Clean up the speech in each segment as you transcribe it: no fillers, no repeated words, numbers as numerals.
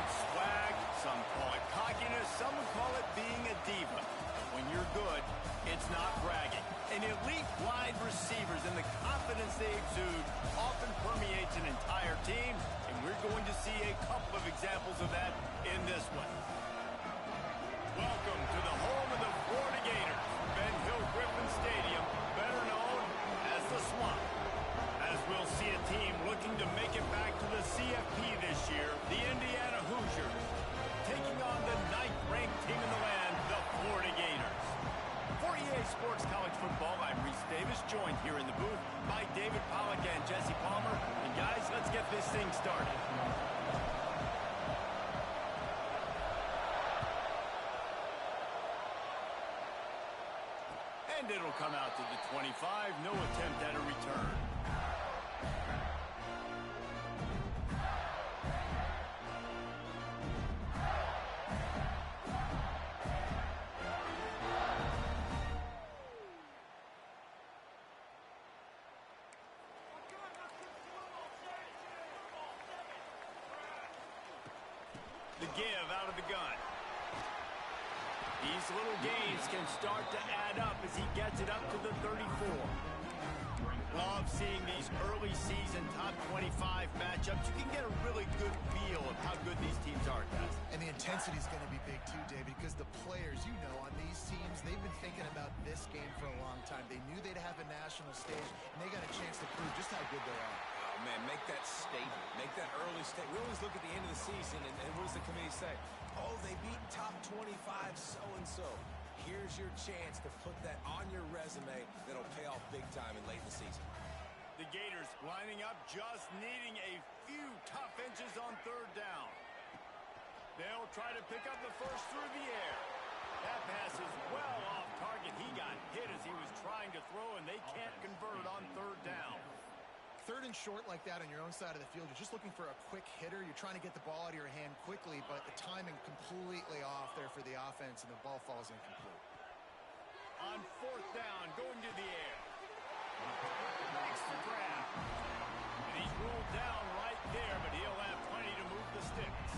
it swag, some call it cockiness, some would call it being a diva. But when you're good, it's not bragging. And elite wide receivers and the confidence they exude often permeates an entire team, and we're going to see a couple of examples of that in this one. Welcome to the home of the Florida Gators, Ben Hill Griffin Stadium, better known as the Swamp. As we'll see a team looking to make it back to the CFP this year, the Indiana Hoosiers, taking on the 9th-ranked team in the land, the Florida Gators. For EA Sports College Football, I'm Reese Davis, joined here in the booth by David Pollack and Jesse Palmer. And guys, let's get this thing started. And it'll come out to the 25, no attempt at a return. The give out of the gun. These little gains can start to add up as he gets it up to the 34. Love seeing these early season top 25 matchups. You can get a really good feel of how good these teams are, guys. And the intensity is going to be big too, David, because the players, you know, on these teams, they've been thinking about this game for a long time. They knew they'd have a national stage, and they got a chance to prove just how good they are. Oh, man, make that statement. Make that early statement. We always look at the end of the season, and what does the committee say? Oh, they beat top 25 so-and-so. Here's your chance to put that on your resume that'll pay off big time in late in the season. The Gators lining up, just needing a few tough inches on 3rd down. They'll try to pick up the first through the air. That pass is well off target. He got hit as he was trying to throw, and they can't convert on 3rd down. 3rd and short like that on your own side of the field, you're just looking for a quick hitter. You're trying to get the ball out of your hand quickly, but the timing completely off there for the offense, and the ball falls incomplete. On 4th down, going to the air. Makes the grab. And he's rolled down right there, but he'll have plenty to move the sticks.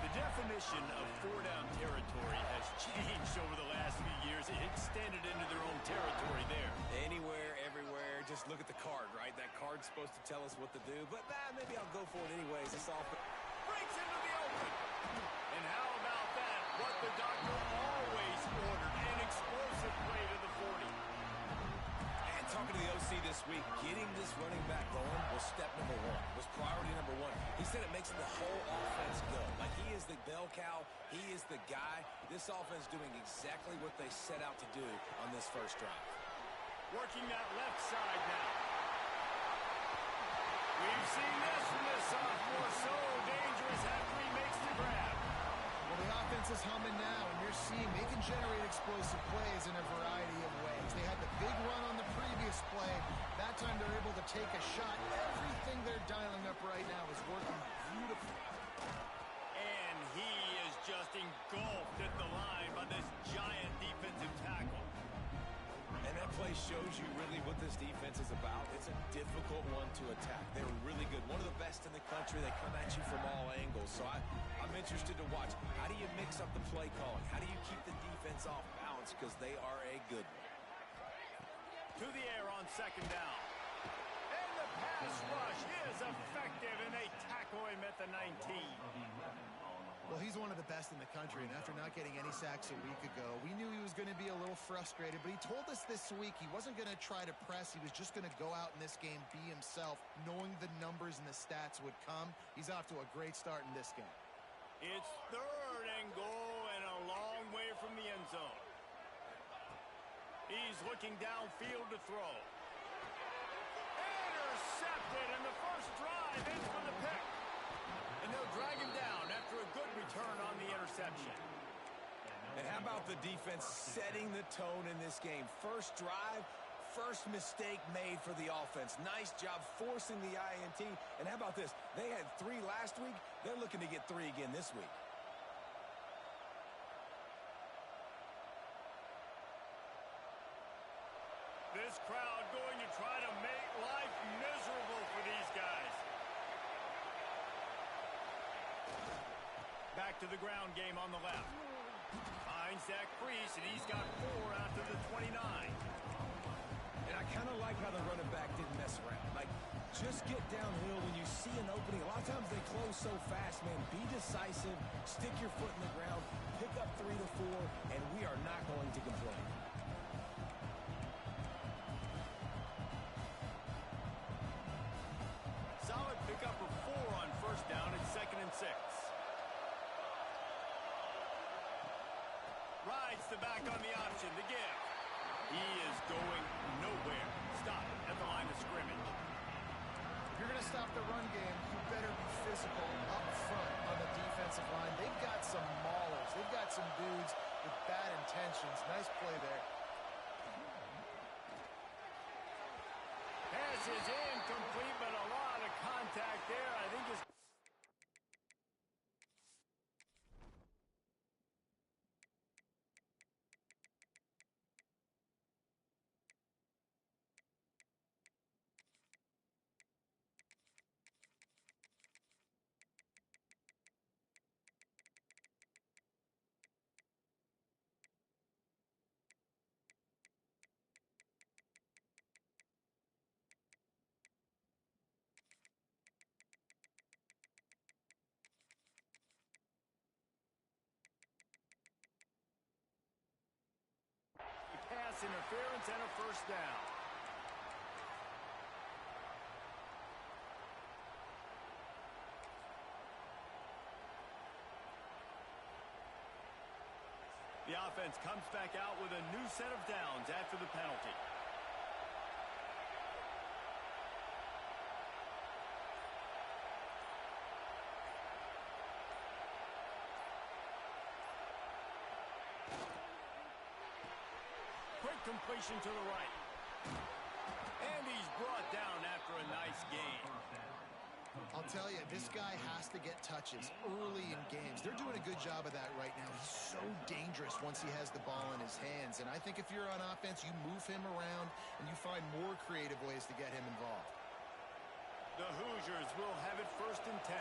The definition of 4-down territory has changed over the last few years. It extended into their own territory there. Anywhere, everywhere, just look at the card, right? That card's supposed to tell us what to do, but maybe I'll go for it anyways. It's all breaks into the open. And how about that? What the doctor always ordered, an explosive play to the 40. And talking to the OC this week, getting this running back going was step number 1, was priority number 1. He said it makes the whole offense go. Like he is the bell cow, he is the guy. This offense doing exactly what they set out to do on this first drive. Working that left side now. We've seen this from this sophomore, so dangerous after he makes the grab. Well, the offense is humming now, and you're seeing they can generate explosive plays in a variety of ways. They had the big run on the previous play. That time they're able to take a shot. Everything they're dialing up right now is working beautifully. And he is just engulfed at the line by this giant defensive tackle. And that play shows you really what this defense is about. It's a difficult one to attack. They're really good. One of the best in the country. They come at you from all angles. So I'm interested to watch. How do you mix up the play calling? How do you keep the defense off balance? Because they are a good one. To the air on 2nd down. And the pass rush is effective, and they tackle him at the 19. Well, he's one of the best in the country, and after not getting any sacks a week ago, we knew he was going to be a little frustrated, but he told us this week he wasn't going to try to press. He was just going to go out in this game, be himself, knowing the numbers and the stats would come. He's off to a great start in this game. It's 3rd and goal and a long way from the end zone. He's looking downfield to throw. Intercepted, and the first drive is for the pick. And they'll drag him down after a good return on the interception. And how about the defense setting the tone in this game? First drive, first mistake made for the offense. Nice job forcing the INT. And how about this? They had 3 last week. They're looking to get 3 again this week. This crowd going to try to make life miserable for these guys. back to the ground game on the left. Finds that crease, and he's got 4 out to the 29. And I kind of like how the running back didn't mess around. Like, just get downhill when you see an opening. A lot of times they close so fast, man. Be decisive, stick your foot in the ground, pick up 3 to 4, and we are not going to complain. Solid pickup of 4 on first down at 2nd and 6. Rides the back on the option, the give. He is going nowhere. Stop at the line of scrimmage. If you're going to stop the run game, you better be physical up front on the defensive line. They've got some maulers. They've got some dudes with bad intentions. Nice play there. Pass is incomplete, but a lot of contact there. I think it's... Pass interference and a first down. The offense comes back out with a new set of downs after the penalty. Quick completion to the right. And he's brought down after a nice gain. I'll tell you, this guy has to get touches early in games. They're doing a good job of that right now. He's so dangerous once he has the ball in his hands. And I think if you're on offense, you move him around and you find more creative ways to get him involved. The Hoosiers will have it 1st and 10.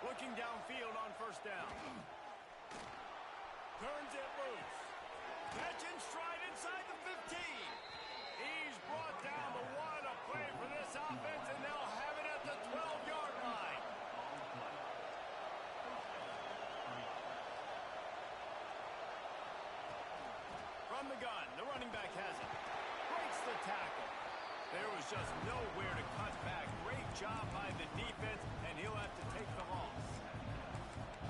Looking downfield on first down. Turns it loose. Catch and stride inside the 15. He's brought down the one. A play for this offense, and they'll have it at the 12-yard line. From the gun, the running back has it. Breaks the tackle. There was just nowhere to cut back. Great job by the defense, and he'll have to take the loss.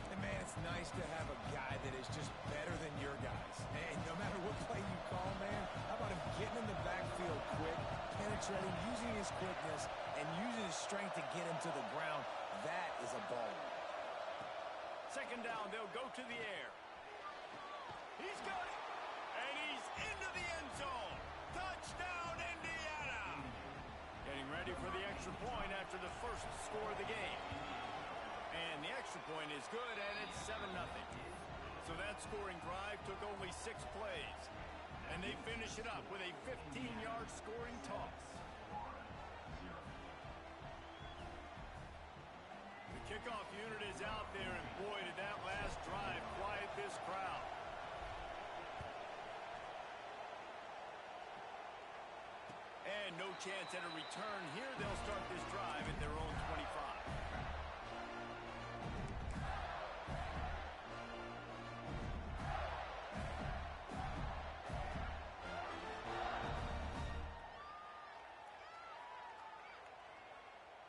And, man, it's nice to have a guy that is just better than your guys. And no matter what play you call, man, how about him getting in the backfield quick, penetrating, using his quickness, and using his strength to get him to the ground. That is a ball. 2nd down, they'll go to the air. He's got it, and he's into the end zone. Touchdown, Indiana! Getting ready for the extra point after the first score of the game. And the extra point is good, and it's 7-0. So that scoring drive took only 6 plays. And they finish it up with a 15-yard scoring toss. The kickoff unit is out there, and boy, did that last drive quiet this crowd. And no chance at a return here. They'll start this drive at their own 25.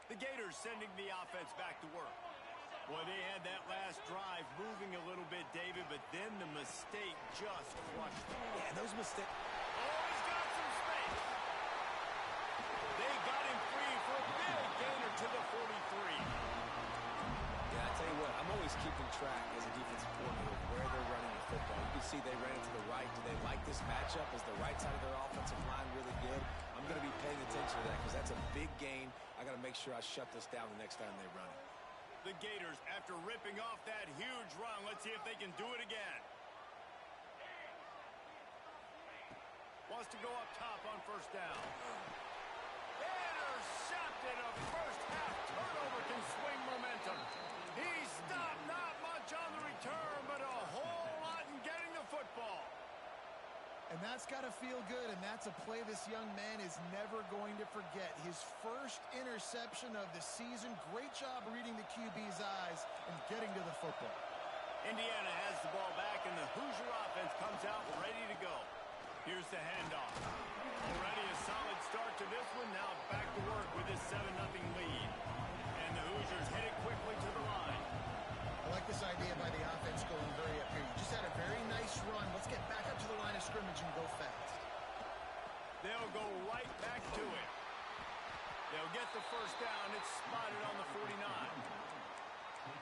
The Gators sending the offense back to work. Boy, they had that last drive moving a little bit, David, but then the mistake just crushed them. Yeah, those mistakes. Oh, he's got some space. They got him free for a big gainer to the 43. Yeah, I tell you what, I'm always keeping track as a defensive coordinator of where they're running the football. You can see they ran it to the right. Do they like this matchup? Is the right side of their offensive line really good? I'm going to be paying attention to that because that's a big gain. I got to make sure I shut this down the next time they run it. The Gators, after ripping off that huge run, let's see if they can do it again. Wants to go up top on first down. That's got to feel good, and that's a play this young man is never going to forget. His first interception of the season. Great job reading the QB's eyes and getting to the football. Indiana has the ball back, and the Hoosier offense comes out ready to go. Here's the handoff. Already a solid start to this one. Now back to work with this 7-0 lead. And the Hoosiers hit it quickly to the line. I like this idea by the offense going very up here. You just had a very nice run. Let's get back up to the line of scrimmage and go fast. They'll go right back to it. They'll get the first down. It's spotted on the 49.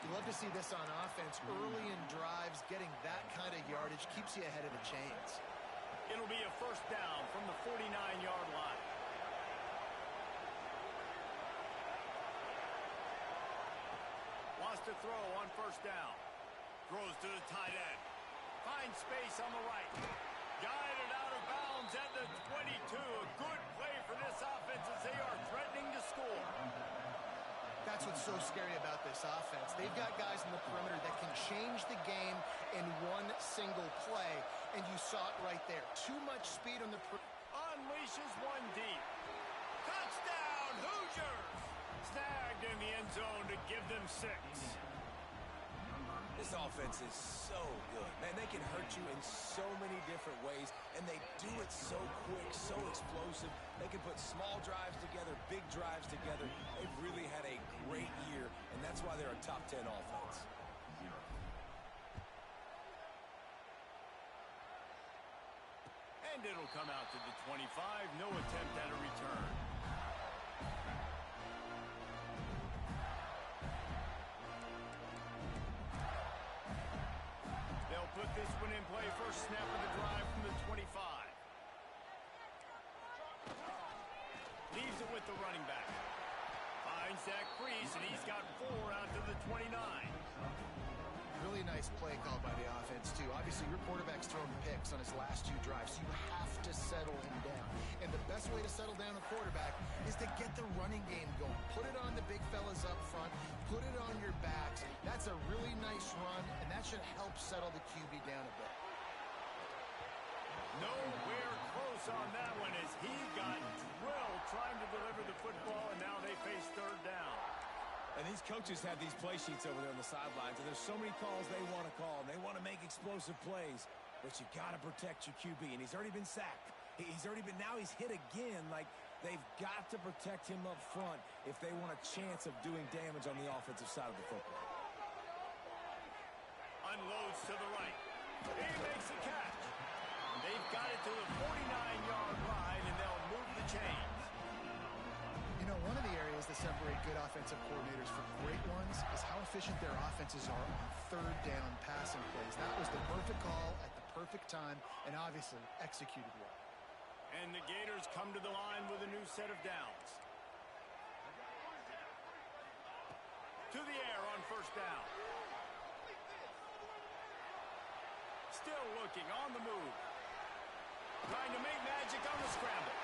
You love to see this on offense. Early in drives, getting that kind of yardage keeps you ahead of the chains. It'll be a first down from the 49-yard line. Wants to throw on first down. Throws to the tight end. Finds space on the right. Guided out of bounds at the 22. A good play for this offense as they are threatening to score. That's what's so scary about this offense. They've got guys in the perimeter that can change the game in one single play, and you saw it right there. Too much speed on the unleashes one deep. Touchdown, Hoosiers! Snagged in the end zone to give them 6. This offense is so good. Man, they can hurt you in so many different ways, and they do it so quick, so explosive. They can put small drives together, big drives together. They've really had a great year, and that's why they're a top 10 offense. And it'll come out to the 25. No attempt at a return. They'll put this one in play. First snap of the drive from the 25. Leaves it with the running back. Finds that crease, and he's got 4 out to the 29. Really nice play called by the offense, too. Obviously, your quarterback's thrown picks on his last 2 drives, so you have to settle him down. And the best way to settle down a quarterback is to get the running game going. Put it on the big fellas up front. Put it on your backs. That's a really nice run, and that should help settle the QB down a bit. Nowhere close on that one as he got drilled trying to deliver the football, and now they face third down. And these coaches have these play sheets over there on the sidelines, and there's so many calls they want to call, and they want to make explosive plays, but you got to protect your QB, and he's already been sacked. Now he's hit again. Like, they've got to protect him up front if they want a chance of doing damage on the offensive side of the football. Unloads to the right. He makes a catch. They've got it to the 49-yard line, and they'll move the chains. You know, one of the areas that separate good offensive coordinators from great ones is how efficient their offenses are on third down passing plays. That was the perfect call at the perfect time and obviously executed well. And the Gators come to the line with a new set of downs. To the air on first down. Still looking on the move. Trying to make magic on the scramble.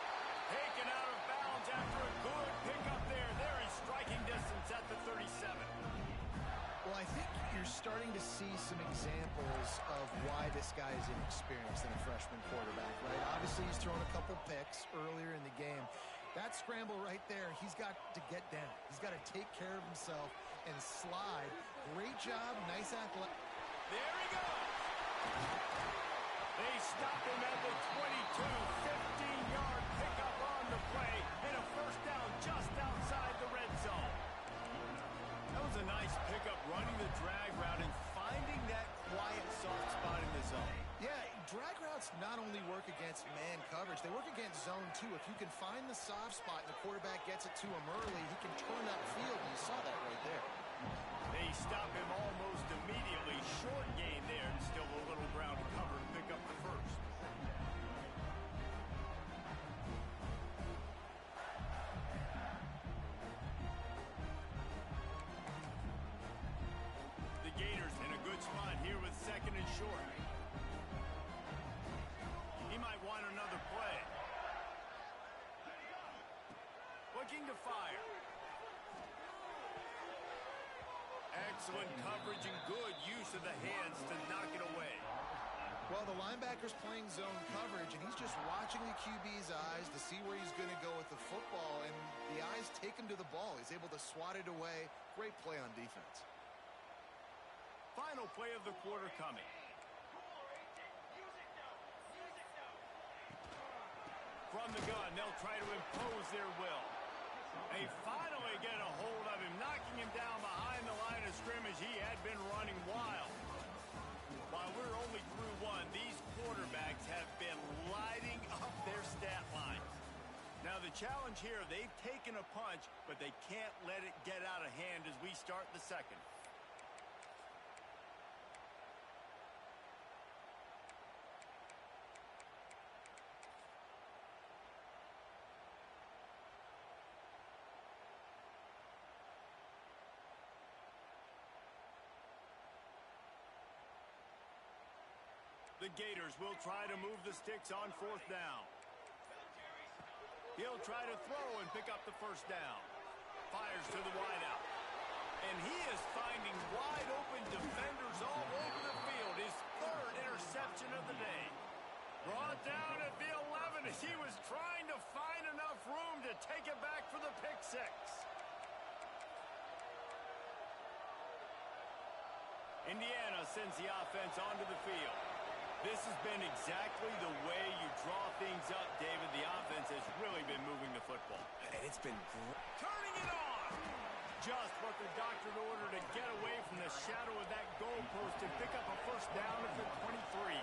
Taken out of bounds after a good pickup there. They're in striking distance at the 37. Well, I think you're starting to see some examples of why this guy is inexperienced in a freshman quarterback, right? Obviously, he's thrown a couple picks earlier in the game. That scramble right there, he's got to get down. He's got to take care of himself and slide. Great job, nice athletic. There he goes. They stop him at the 22, 15-yard pickup on the play, and a first down just outside the red zone. That was a nice pickup, running the drag route and finding that quiet, soft spot in the zone. Yeah, drag routes not only work against man coverage, they work against zone too. If you can find the soft spot and the quarterback gets it to him early, he can turn upfield, and you saw that right there. They stop him almost immediately. Short gain there, and still a little ground to cover to pick up the first. The Gators in a good spot here with second and short. He might want another play. Looking to fire. Excellent coverage and good use of the hands to knock it away. Well, the linebacker's playing zone coverage, and he's just watching the QB's eyes to see where he's going to go with the football, and the eyes take him to the ball. He's able to swat it away. Great play on defense. Final play of the quarter coming. From the gun, they'll try to impose their will. They finally get a hold of him, knocking him down behind the line of scrimmage. He had been running wild. While we're only through one, these quarterbacks have been lighting up their stat line. Now the challenge here, they've taken a punch, but they can't let it get out of hand as we start the second. The Gators will try to move the sticks on fourth down. He'll try to throw and pick up the first down. Fires to the wideout. And he is finding wide open defenders all over the field. His third interception of the day. Brought down at the 11 as he was trying to find enough room to take it back for the pick six. Indiana sends the offense onto the field. This has been exactly the way you draw things up, David. The offense has really been moving the football. And it's been turning it on. Just what the doctor ordered to get away from the shadow of that goalpost and pick up a first down at the 23.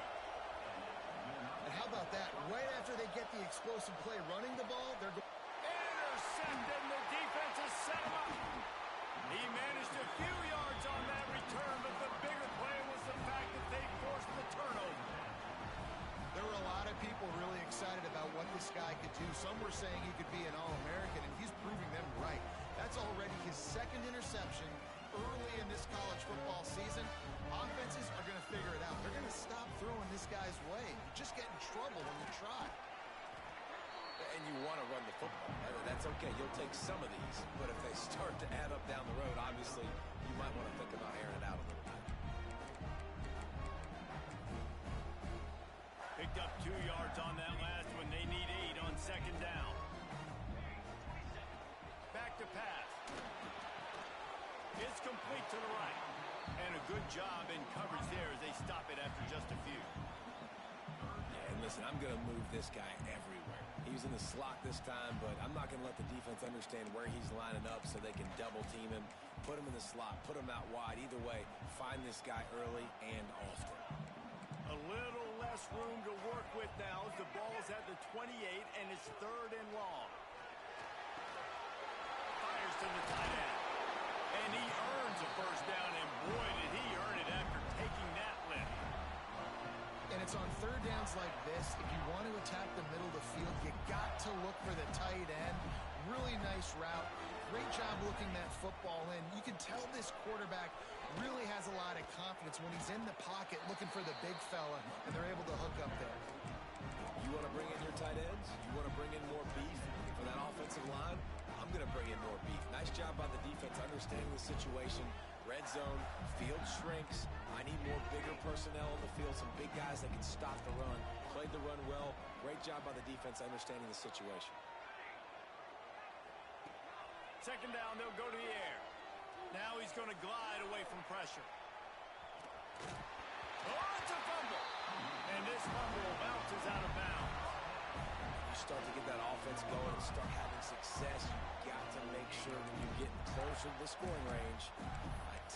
And how about that? Right after they get the explosive play running the ball, they're intercepted, and the defense has set him up. He managed a few yards on that return, but the bigger play was the fact that they forced the turnover. There were a lot of people really excited about what this guy could do. Some were saying he could be an All-American, and he's proving them right. That's already his second interception early in this college football season. Offenses are going to figure it out. They're going to stop throwing this guy's way. You just get in trouble when you try. And you want to run the football. That's okay. You'll take some of these. But if they start to add up down the road, obviously, you might want to think about airing it out a little bit. Picked up 2 yards on that last one. They need 8 on second down. Back to pass. It's complete to the right. And a good job in coverage there as they stop it after just a few. Yeah, and listen, I'm going to move this guy everywhere. He was in the slot this time, but I'm not going to let the defense understand where he's lining up so they can double team him, put him in the slot, put him out wide. Either way, find this guy early and often. A little less room to work with now as the ball is at the 28 and it's third and long. Fires to the tight end. And he earns a first down, and boy, did he earn it after taking that lift. And it's on third downs like this. If you want to attack the middle of the field, you got to look for the tight end. Really nice route. Great job looking that football in. You can tell this quarterback really has a lot of confidence when he's in the pocket looking for the big fella, and they're able to hook up there. You want to bring in your tight ends? You want to bring in more beef for that offensive line? I'm going to bring in more beef. Nice job by the defense understanding the situation. Red zone, field shrinks. I need more bigger personnel on the field, some big guys that can stop the run. Played the run well. Great job by the defense understanding the situation. Second down, they'll go to the air. Now he's going to glide away from pressure. Oh, it's a fumble. And this fumble bounces out of bounds. You start to get that offense going and start having success, you got to make sure when you get closer to the scoring range,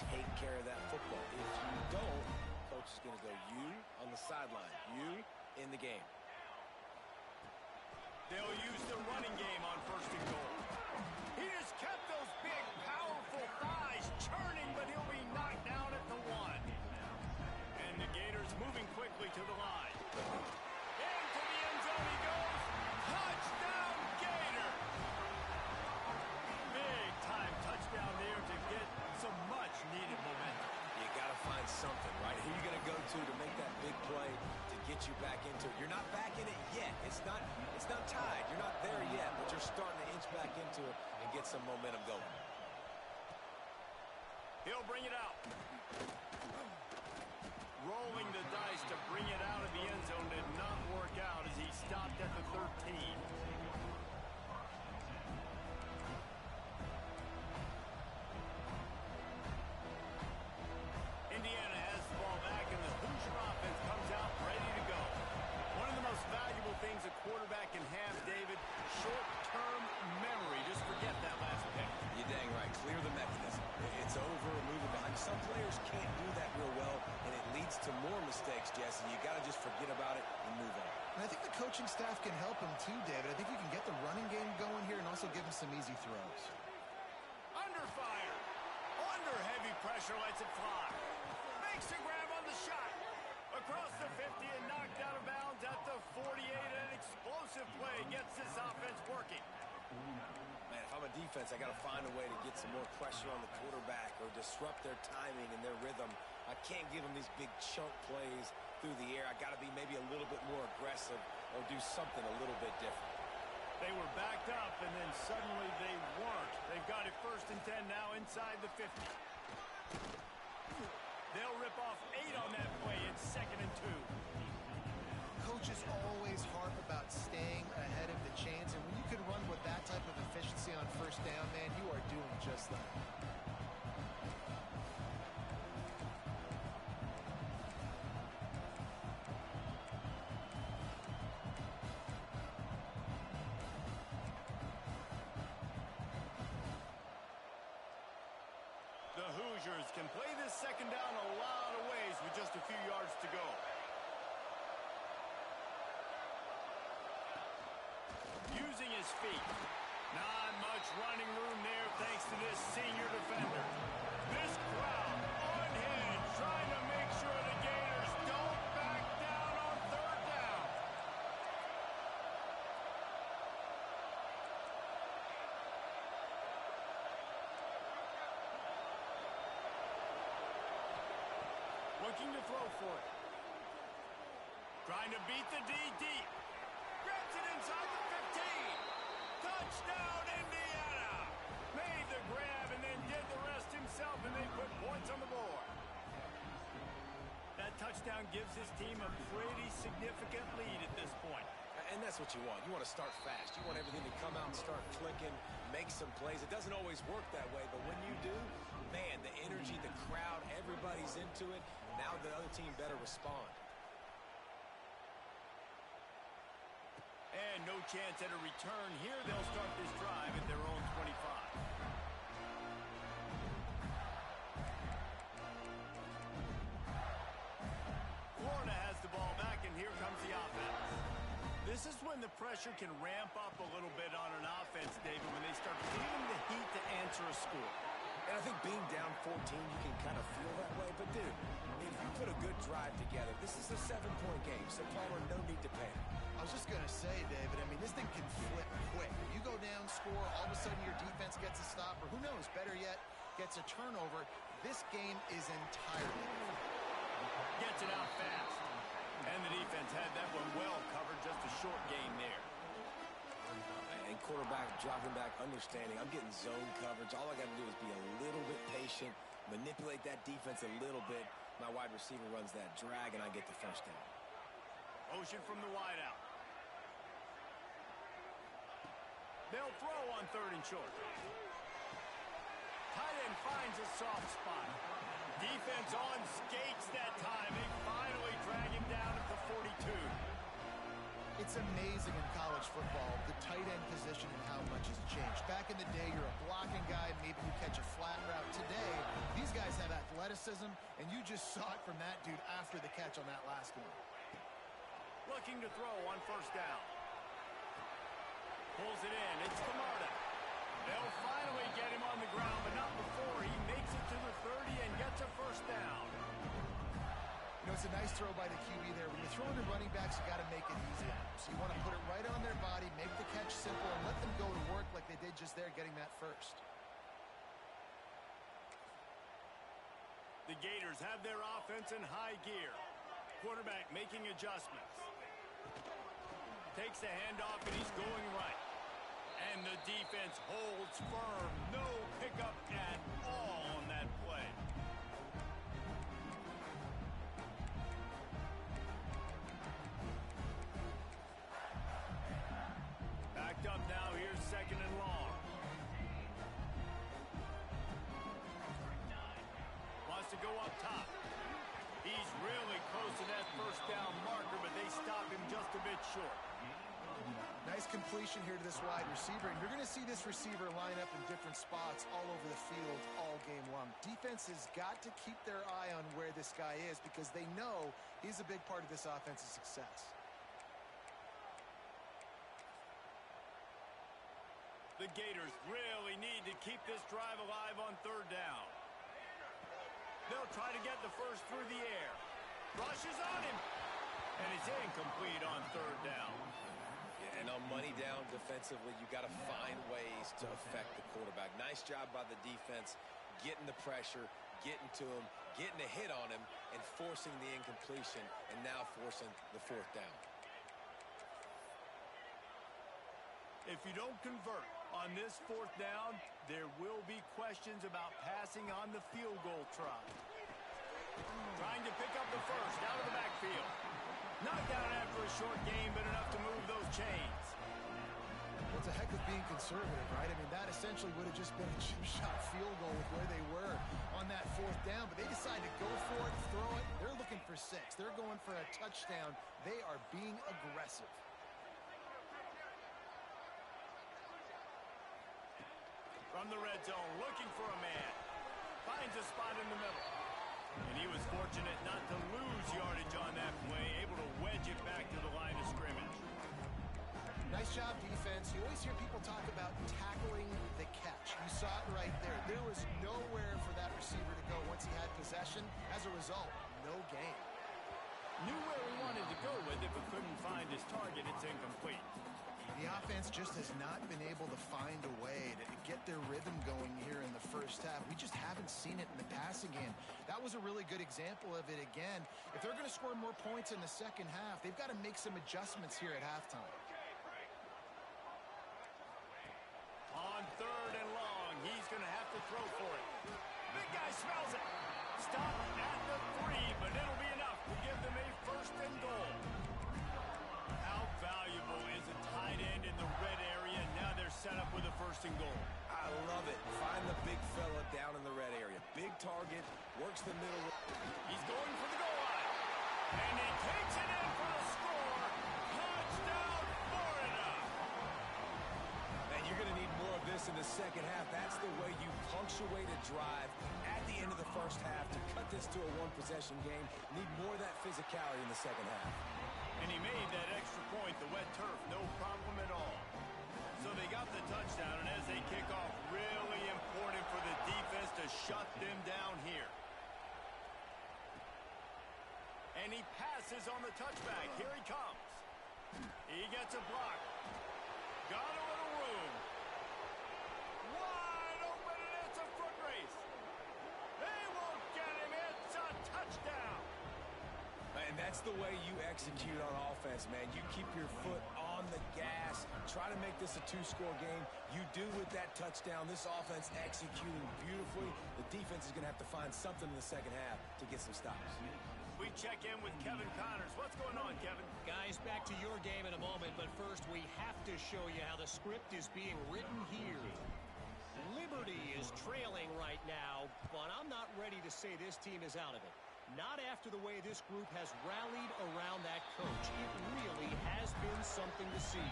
take care of that football. If you don't, coach is going to go you on the sideline, you in the game. They'll use the running game on first and goal. He just kept those big, powerful thighs churning, but he'll be knocked down at the 1. And the Gators moving quickly to the line. Into the end zone he goes. Touchdown, Gator! Big time touchdown there to get some much-needed momentum. You got to find something, right? Who are you going to go to make that big play to get you back into it? You're not back in it yet. It's not tied. You're not there yet, but you're starting to inch back into it and get some momentum going. He'll bring it out. rolling the dice to bring it out of the end zone did not work out as he stopped at the 13. Indiana has the ball back, and the Hoosier offense comes out ready to go. One of the most valuable things a quarterback can have, David, short-term memory. Just forget that last pick. You're dang right. Clear the mechanism. It's over, move it behind. Some players can't do that real well, and it leads to more mistakes, Jesse. You got to just forget about it and move on. And I think the coaching staff can help him too, David. I think you can get the running game going here and also give him some easy throws. Under fire. Under heavy pressure, lets it fly. Makes a grab on the shot. Across the 50 and knocked out of bounds at the 48. An explosive play gets this offense working. Man, if I'm a defense, I got to find a way to get some more pressure on the quarterback or disrupt their timing and their rhythm. I can't give them these big chunk plays through the air. I got to be maybe a little bit more aggressive or do something a little bit different. They were backed up, and then suddenly they weren't. They've got it 1st and 10 now inside the 50. They'll rip off 8 on that play. It's 2nd and 2. Coaches always harp about staying ahead of the chains, and when you can run with that type of efficiency on 1st down, man, you are doing just that. The Hoosiers can play this 2nd down a lot of ways with just a few yards to go. Using his feet. Not much running room there thanks to this senior defender. This crowd unhinged, trying to make sure the Gators don't back down on 3rd down. Looking to throw for it. Trying to beat the D deep. Grabs it inside the 15. Touchdown, Indiana. Made the grab and then did the rest himself, and they put points on the board. That touchdown gives his team a pretty significant lead at this point. And that's what you want. You want to start fast. You want everything to come out and start clicking, make some plays. It doesn't always work that way, but when you do, man, the energy, the crowd, everybody's into it. Now the other team better respond. And no chance at a return here. They'll start this drive at their own 25. Florida has the ball back, and here comes the offense. This is when the pressure can ramp up a little bit on an offense, David, when they start feeling the heat to answer a score. And I think being down 14, you can kind of feel that way. But, dude, if you put a good drive together, this is a 7-point game. So, Palmer, no need to panic. I was just going to say, David, I mean, this thing can flip quick. You go down, score, all of a sudden your defense gets a stop, or who knows, better yet, gets a turnover. This game is entirely different. Gets it out fast. And the defense had that one well covered, just a short game there. And quarterback dropping back, understanding, I'm getting zone coverage. All I got to do is be a little bit patient, manipulate that defense a little bit. My wide receiver runs that drag, and I get the 1st down. Motion from the wideout. They'll throw on 3rd and short. Tight end finds a soft spot. Defense on skates that time. They finally drag him down at the 42. It's amazing in college football, the tight end position and how much has changed. Back in the day, you're a blocking guy, maybe you catch a flat route. Today, these guys have athleticism, and you just saw it from that dude after the catch on that last one. Looking to throw on 1st down. Pulls it in. It's Camarda. They'll finally get him on the ground, but not before he makes it to the 30 and gets a 1st down. You know, it's a nice throw by the QB there. When you're throwing to running backs, you got to make it easy on them. So you want to put it right on their body, make the catch simple, and let them go to work like they did just there, getting that 1st. The Gators have their offense in high gear. Quarterback making adjustments. Takes the handoff, and he's going right. And the defense holds firm. No pickup at all on that play. Nice completion here to this wide receiver, and you're going to see this receiver line up in different spots all over the field all game long. Defense has got to keep their eye on where this guy is because they know he's a big part of this offense's success. The Gators really need to keep this drive alive on third down. They'll try to get the first through the air. Rushes on him. And it's incomplete on third down. And on money down defensively, you got to find ways to affect the quarterback. Nice job by the defense, getting the pressure, getting to him, getting a hit on him, and forcing the incompletion, and now forcing the fourth down. If you don't convert on this fourth down, there will be questions about passing on the field goal try. Trying to pick up the first out of the backfield. Knocked out after a short game, but enough to move those chains. Well, it's a heck of being conservative, right? I mean, that essentially would have just been a chip shot field goal with where they were on that fourth down, but they decide to go for it, throw it. They're looking for 6. They're going for a touchdown. They are being aggressive. From the red zone, looking for a man. Finds a spot in the middle. And he was fortunate not to lose yardage on that play, able to wedge it back to the line of scrimmage. Nice job, defense. You always hear people talk about tackling the catch. You saw it right there. There was nowhere for that receiver to go once he had possession. As a result, no gain. Knew where he wanted to go with it, but couldn't find his target. It's incomplete. The offense just has not been able to find a way to get their rhythm going here in the first half. We just haven't seen it in the passing game. That was a really good example of it again. If they're going to score more points in the second half, they've got to make some adjustments here at halftime. On third and long, he's going to have to throw for it. Big guy smells it. Stop at the 3, but it'll be enough to give them a first and goal. How valuable is a tight end in the red area? Now they're set up with a first and goal. I love it. Find the big fella down in the red area. Big target, works the middle. He's going for the goal line. And he takes it in for the score. Touchdown, Florida. And you're going to need more of this in the second half. That's the way you punctuate a drive at the end of the first half to cut this to a one-possession game. Need more of that physicality in the second half. And he made that extra point, the wet turf, no problem at all. So they got the touchdown, and as they kick off, really important for the defense to shut them down here. And he passes on the touchback. Here he comes. He gets a block. Got a little room. Wide open, and it's a foot race. They won't get him. It's a touchdown. And that's the way you execute on offense, man. You keep your foot on the gas. Try to make this a 2-score game. You do with that touchdown. This offense executing beautifully. The defense is going to have to find something in the second half to get some stops. We check in with Kevin Connors. What's going on, Kevin? Guys, back to your game in a moment, but first we have to show you how the script is being written here. Liberty is trailing right now, but I'm not ready to say this team is out of it. Not after the way this group has rallied around that coach. It really has been something to see.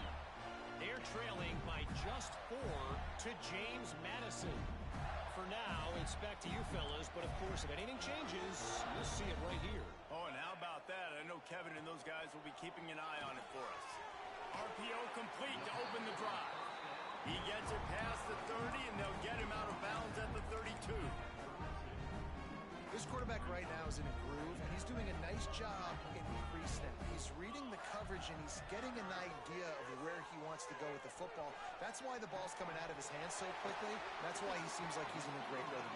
They're trailing by just 4 to James Madison. For now, it's back to you fellas, but of course, if anything changes, you'll see it right here. Oh, and how about that? I know Kevin and those guys will be keeping an eye on it for us. RPO complete to open the drive. He gets it past the 30, and they'll get him out of bounds at the 32. This quarterback right now is in a groove, and he's doing a nice job in pre-snap. He's reading the coverage, and he's getting an idea of where he wants to go with the football. That's why the ball's coming out of his hands so quickly. That's why he seems like he's in a great rhythm.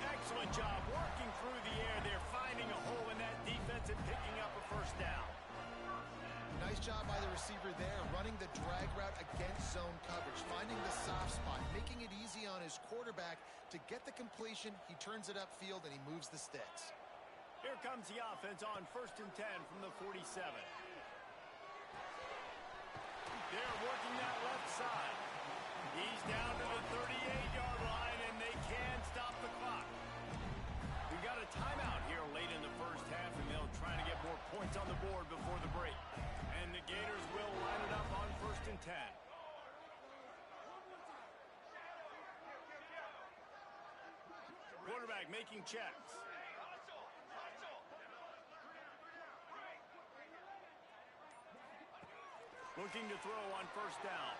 Excellent job working through the air. They're finding a hole in that defense and picking up a first down. Nice job by the receiver there, running the drag route against zone coverage, finding the soft spot, making it easy on his quarterback to get the completion. He turns it upfield, and he moves the sticks. Here comes the offense on 1st and 10 from the 47. They're working that left side. He's down to the 38-yard line, and they can stop the clock. We've got a timeout here late in the first half, and they'll try to get more points on the board before the break. And the Gators will line it up on inside, making checks. Looking to throw on first down.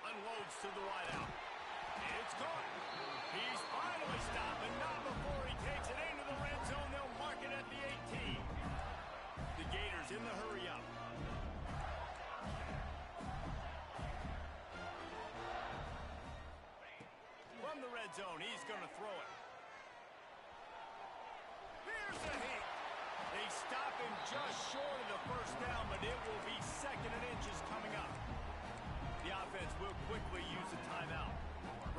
Unloads to the wideout. It's caught. He's finally stopped, and not before he takes it into the red zone. They'll mark it at the 18. The Gators in the hurry-up. From the red zone, he's going to throw it. Here's a hit. They stop him just short of the first down, but it will be second and inches coming up. The offense will quickly use a timeout.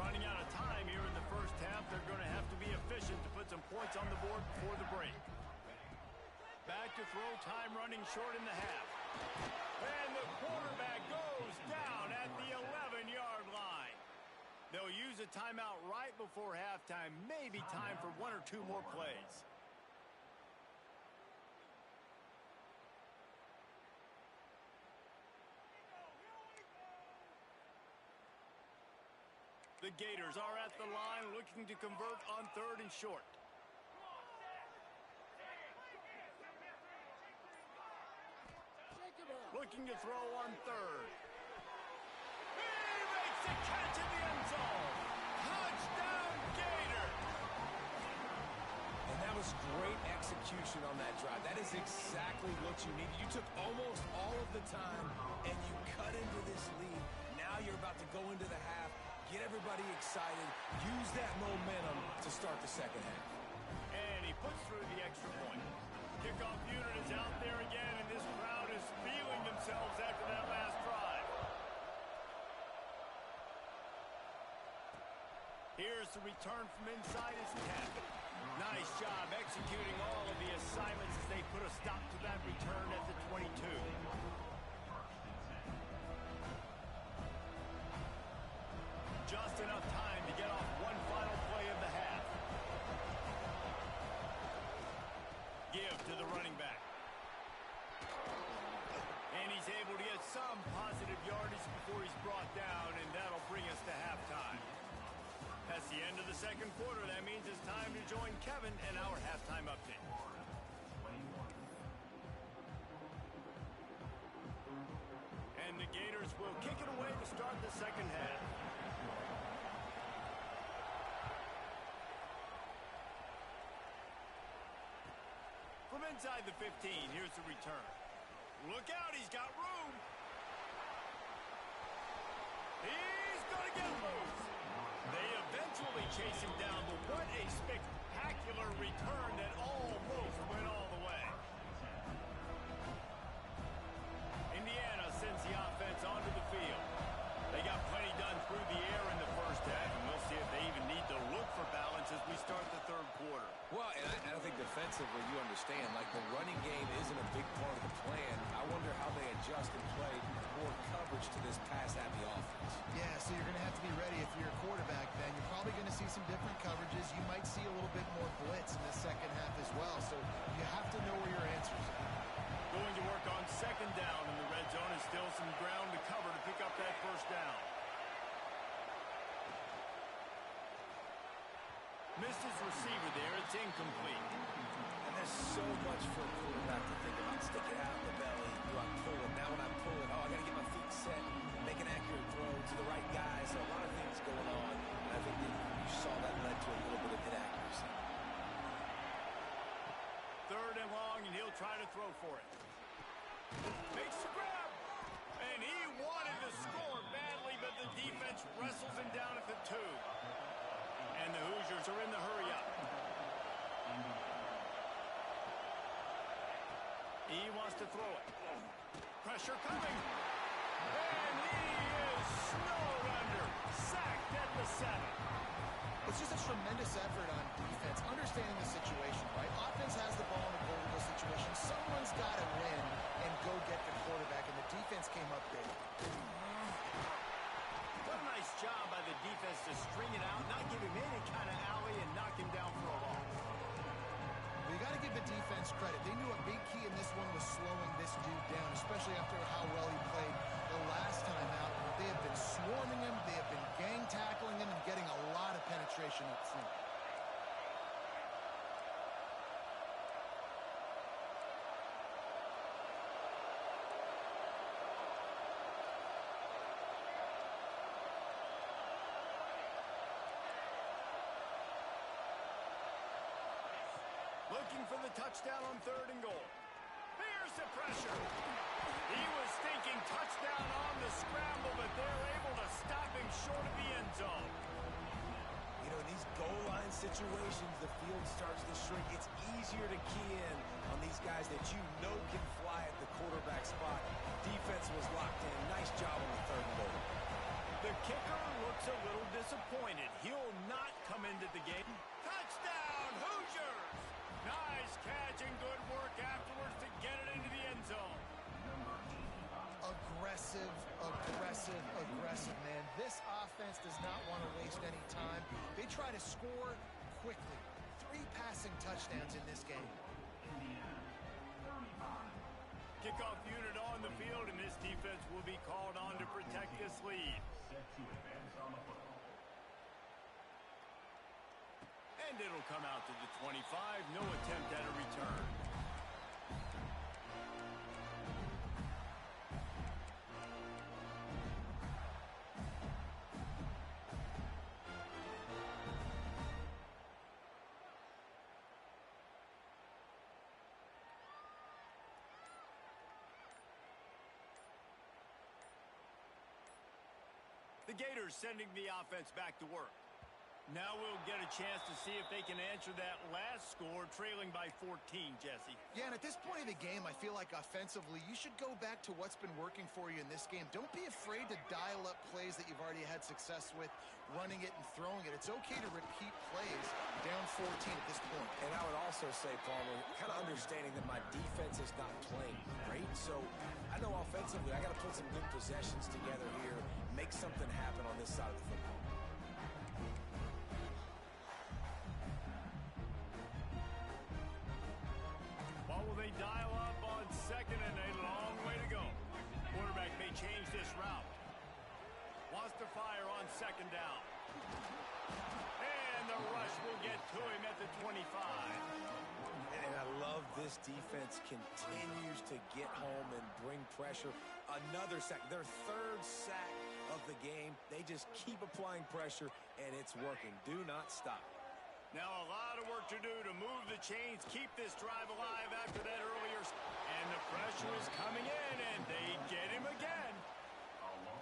Running out of time here in the first half, they're going to have to be efficient to put some points on the board before the break. Back to throw, time running short in the half. And the quarterback goes down at the 11-yard line. They'll use a timeout right before halftime. Maybe time for one or two more plays. The Gators are at the line looking to convert on third and short. Looking to throw on third. He makes the catch in the end zone. Touchdown, Gator. And that was great execution on that drive. That is exactly what you needed. You took almost all of the time, and you cut into this lead. Now you're about to go into the half. Get everybody excited. Use that momentum to start the second half. And he puts through the extra point. Kickoff unit is out there again, and this crowd is feeling themselves after that last drive. Here's the return from inside his 10. Nice job executing all of the assignments as they put a stop to that return at the 22. Just enough time to get off one final play of the half. Give to the running back. And he's able to get some positive yardage before he's brought down, and that'll bring us to halftime. That's the end of the second quarter. That means it's time to join Kevin and our halftime update. And the Gators will kick it away to start the second half. From inside the 15, here's the return. Look out, he's got room. He's going to get loose. They eventually chase him down, but what a spectacular return that almost went all the way. Indiana sends the offense onto the field. They got plenty done through the air in the first half, and we'll see if they even need to look for balance as we start the third quarter. Well, and I think defensively, you understand, like the running game isn't a big part of the plan. I wonder how they adjust and play more coverage to this pass-happy offense. Yeah, so you're going to have to be ready if you're a quarterback, then. You're probably going to see some different coverages. You might see a little bit more blitz in the second half as well, so you have to know where your answers are. Going to work on second down in the red zone, and still some ground to cover to pick up that first down. Missed his receiver there. It's incomplete. And there's so much for a quarterback to think about. Stick it out in the belly. Do I pull it? Now when I pull it, oh, I got to get my feet set, make an accurate throw to the right guy. So a lot of things going on. And I think that you saw that led to a little bit of inaccuracy. Third and long, and he'll try to throw for it. Makes the grab. And he wanted to score badly, but the defense wrestles him down at the 2. And the Hoosiers are in the hurry-up. He wants to throw it. Pressure coming. And he is snowed under. Sacked at the 7. It's just a tremendous effort on defense, understanding the situation, right? Offense has the ball in a goal-to-goal situation. Someone's got to win and go get the quarterback, and the defense came up big. What a nice job by the defense to string it out, not give him any kind of alley, and knock him down for a loss. Well, you got to give the defense credit. They knew a big key in this one was slowing this dude down, especially after how well he played the last time out. They have been swarming him, they have been gang tackling him, and getting a lot of penetration up front. looking for the touchdown on 3rd and goal. Here's the pressure. He was thinking touchdown on the scramble, but they're able to stop him short of the end zone. You know, in these goal line situations, the field starts to shrink. It's easier to key in on these guys that you know can fly at the quarterback spot. Defense was locked in. Nice job on the 3rd and goal. The kicker looks a little disappointed. He'll not come into the game. Touchdown, Hoosiers! Nice catch and good work afterwards to get it into the end zone. Aggressive, aggressive, aggressive, man. This offense does not want to waste any time. They try to score quickly. 3 passing touchdowns in this game. Kickoff unit on the field, and this defense will be called on to protect this lead. And it'll come out to the 25. No attempt at a return. The Gators sending the offense back to work. Now we'll get a chance to see if they can answer that last score, trailing by 14, Jesse. Yeah, and at this point of the game, I feel like offensively, you should go back to what's been working for you in this game. Don't be afraid to dial up plays that you've already had success with, running it and throwing it. It's okay to repeat plays down 14 at this point. And I would also say, Palmer, kind of understanding that my defense is not playing great. So I know offensively, I got to put some good possessions together here, make something happen on this side of the football. What will they dial up on 2nd and a long way to go? Quarterback may change this route. Wants to fire on 2nd down. And the rush will get to him at the 25. And I love this defense continues to get home and bring pressure. Another sack, their 3rd sack of the game. They just keep applying pressure, and it's working. Do not stop. Now a lot of work to do to move the chains, keep this drive alive after that earlier. And the pressure is coming in, and they get him again.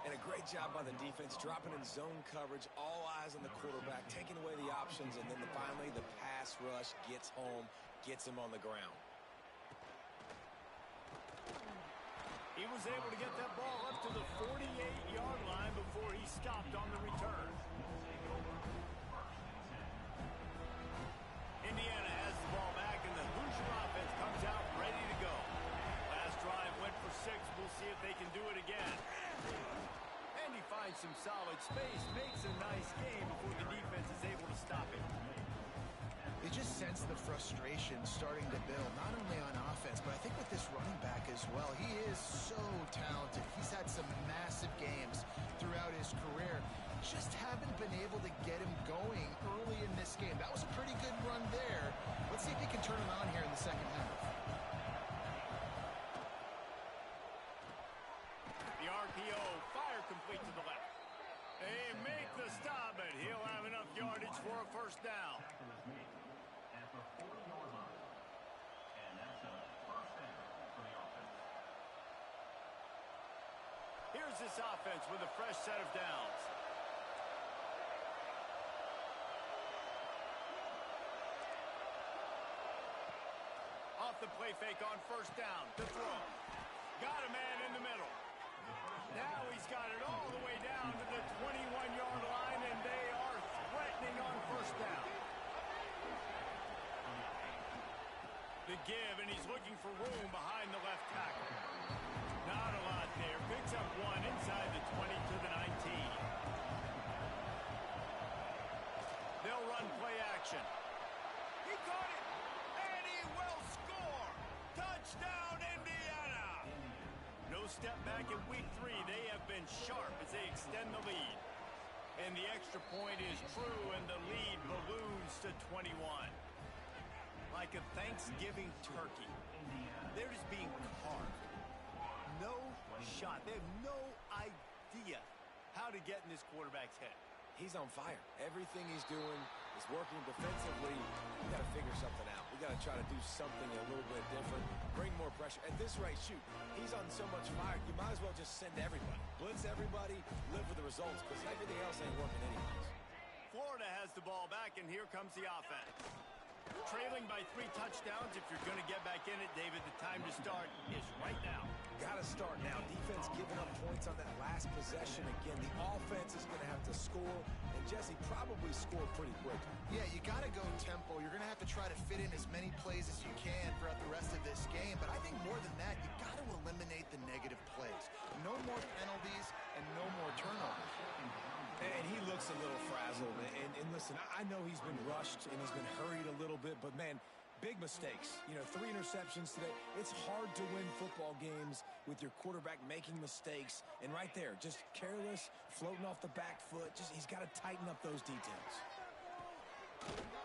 And a great job by the defense, dropping in zone coverage, all eyes on the quarterback, taking away the options, and then finally the pass rush gets home, gets him on the ground. He was able to get that ball up to the 48-yard line before he stopped on the return. Indiana has the ball back, and the Hoosier offense comes out ready to go. Last drive went for 6. We'll see if they can do it again. And he finds some solid space, makes a nice game before the defense is able to stop it. You just sense the frustration starting to build, not only on offense, but I think with this running back as well. He is so talented. He's had some massive games throughout his career. Just haven't been able to get him going early in this game. That was a pretty good run there. Let's see if he can turn it on here in the 2nd half. The RPO, fire complete to the left. They make the stop, but he'll have enough yardage for a 1st down. Here's this offense with a fresh set of downs. Off the play fake on 1st down. The throw. Got a man in the middle. Now he's got it all the way down to the 21-yard line, and they are threatening on 1st down. The give, and he's looking for room behind the left tackle. Not a lot there. Picks up 1 inside the 20 to the 19. They'll run play action. He caught it, and he will score. Touchdown, Indiana. No step back in week 3. They have been sharp as they extend the lead. And the extra point is true, and the lead balloons to 21. Like a Thanksgiving turkey. They're just being carved. No shot. They have no idea how to get in this quarterback's head. he's on fire. Everything he's doing is working defensively. We got to figure something out. We got to try to do something a little bit different, bring more pressure. At this rate, shoot, he's on so much fire, you might as well just send everybody. Blitz everybody, live for the results, because everything else ain't working anyways. Florida has the ball back, and here comes the offense. Trailing by 3 touchdowns. If you're going to get back in it, David, the time to start is right now. Got to start now. Defense giving up points on that last possession. Again, the offense is going to have to score, and Jesse probably scored pretty quick. Yeah, you got to go tempo. You're going to have to try to fit in as many plays as you can throughout the rest of this game. But I think more than that, you got to eliminate the negative plays. No more penalties and no more turnovers. And he looks a little frazzled. And listen, I know he's been rushed and he's been hurried a little bit, but man, big mistakes. 3 interceptions today. It's hard to win football games with your quarterback making mistakes. And right there, just careless, floating off the back foot. He's got to tighten up those details.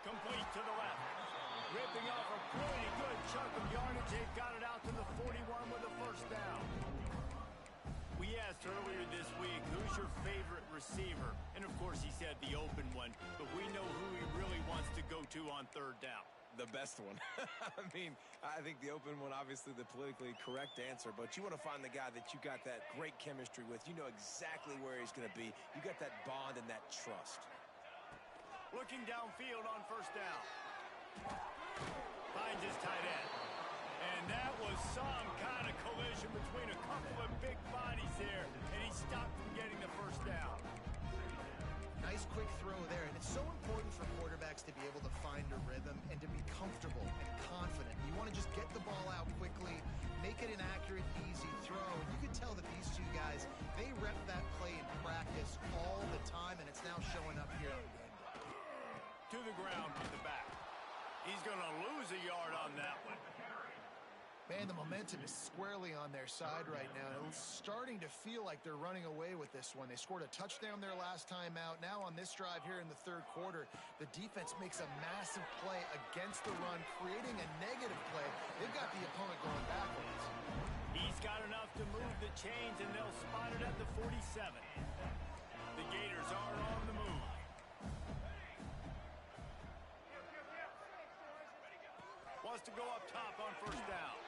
Complete to the left. Ripping off a pretty good chunk of yardage. They've got it out to the 41 with a first down. We asked earlier this week, who's your favorite receiver? And, of course, he said the open one. But we know who he really wants to go to on third down. The best one. I think the open one, obviously the politically correct answer, but you want to find the guy that you got that great chemistry with. You know exactly where he's going to be. You got that bond and that trust. Looking downfield on first down. Finds his tight end. And that was some kind of collision between a couple of big bodies there, and he stopped from getting the first down. Nice quick throw there, and it's so important for quarterbacks to be able to find a rhythm and to be comfortable and confident. You want to just get the ball out quickly, make it an accurate, easy throw. And you can tell that these two guys, they rep that play in practice all the time, and it's now showing up here on game day. To the ground with the back. He's going to lose a yard on that one. Man, the momentum is squarely on their side right now. It's starting to feel like they're running away with this one. They scored a touchdown their last time out. Now on this drive here in the third quarter, the defense makes a massive play against the run, creating a negative play. They've got the opponent going backwards. He's got enough to move the chains, and they'll spot it at the 47. The Gators are on the move. Wants to go up top on first down.